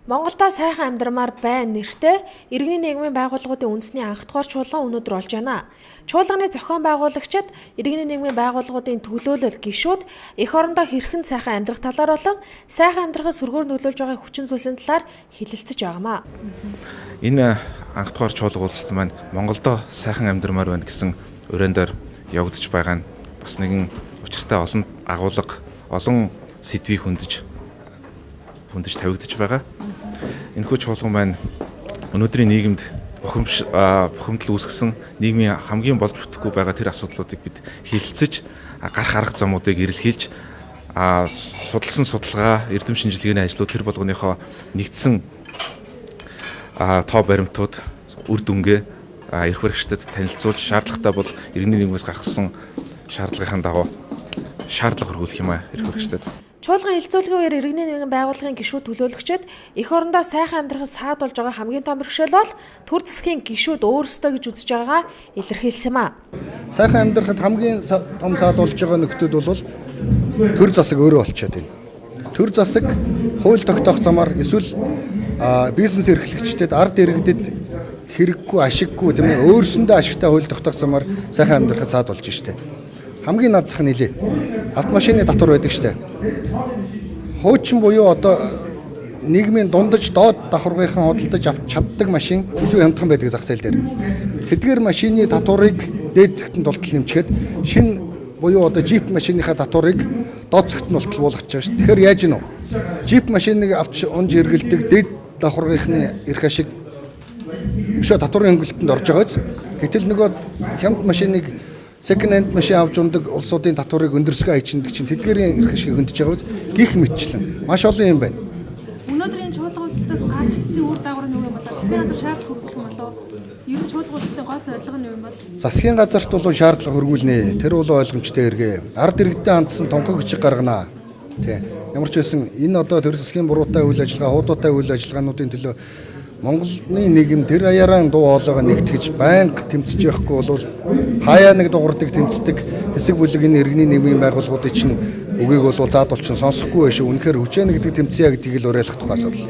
Монголдо сайхан амьдрамаар байна нэртэй иргэний нийгмийн байгууллагуудын үндэсний анх дугаар чуулган өнөөдөр болж байна. Чуулганы зохион байгуулагчид иргэний нийгмийн байгууллагуудын төлөөлөл гишүүд эх орондоо хэрхэн сайхан амьдрах талаар болон сайхан амьдрахад сүргээр нөлөөлж байгаа хүчин зүйлсийн талаар хэлэлцэж байгаамаа. Энэ анх дугаар чуулга уулзалт маань Монголдо сайхан амьдрмаар байна гэсэн өрөөнд дээр явагдаж байгаа нь бас нэгэн учиртай олон агуулга, олон сэдвийг хүндэж тавигдаж байгаа. Энэхүү чуулган маань өнөөдрийн нийгэмд бухимдал үүсгэсэн нийгмийн хамгийн болж бүтэхгүй байгаа тэр асуудлуудыг бид хэлэлцэж гарах арга замуудыг эрэлхийлж судалсан судалгаа, эрдэм шинжилгээний ажлууд тэр болгоныхоо нэгдсэн тоо баримтууд үр дүнгээ эрх баригчдад танилцуулж шаардлагатай бол иргэний нийгмээс гаргасан шаардлагын дагуу шаардлага хөрвүүлэх юм эрх баригчдад. Чуулган хилцүүлгийн үеэр иргэний нийгмийн байгууллагын гишүүд төлөөлөгчид эх орондоо сайхан амьдрахад саад болж байгаа хамгийн том бэрхшээл бол төр засгийн гишүүд өөрсдөө гэж үзэж байгаагаа илэрхийлсэн юм а. Сайхан амьдрахад хамгийн том саад болж байгаа нөхдөд бол төр засаг өөрөө болчиход байна. Төр засаг хууль тогтоох замаар эсвэл бизнес эрхлэгчдэд ард иргэдэд хэрэггүй, ашиггүй тийм ээ өөрсөндөө ашигтай хууль тогтоох замаар сайхан амьдрахад саад болж штэ. Хамгийн наад зах нь нэлээ. Автомашины татвар байдаг штэ. Хуучин буюу одоо нийгмийн дундаж доод давхаргынхан худалдаж авч чаддаг машин илүү хямдхан байдаг зах зээл дээр. Тэдгээр машины татварыг дээд зэгтэн тултал нэмчихэд шинэ буюу одоо джип машиныхаа татварыг доод зэгтэн тултал болгож байгаа шүү. Тэгэхээр яаж гинөө? Джип машиныг авч унж эргэлдэг дээд давхаргынхны эрх ашиг өшөө татварын хөнгөлөлтөнд орж байгааз. Гэтэл нөгөө хямд машиныг second hand машин авч ундаг улсуудын татварыг өндөрсгөө хайчиндаг чинь тэдгээрийн эрх ашиг хөндөж байгааз гих мэтчлэн маш олон юм байна. Өнөөдрийн чуулга уулзалтаас гарах эцсийн үр дагавар нь юу юм бол засгийн газар шаардлага хөрвүүлэх юм болов? Ер нь чуулга уулзалтын гол зорилго нь юу юм бол? Засгийн газарт бол шаардлага хөрвүүлнэ. Тэр бол ойлгомжтой хэрэгэ. Ард иргэдэд хандсан тунхаг хүчиг гаргана. Тэ. Ямар ч байсан энэ одоо төр засгийн буруутай үйл ажиллагаа, хуудуутай үйл ажиллагаануудын төлөө Монголын нийгэм тэр аяараа дуу хоолойгоо нэгтгэж байнга тэмцэж явахгүй бол хаяа нэг дуурдаг тэмцдэг хэсэг бүлгийн иргэний нийгмийн байгууллагуудын чинь үгийг бол заадуулчин сонсохгүй байх шүү. Үнэхээр хүчээ нэгдэг тэмцэе гэдгийг л уриалгах тухай асуудал.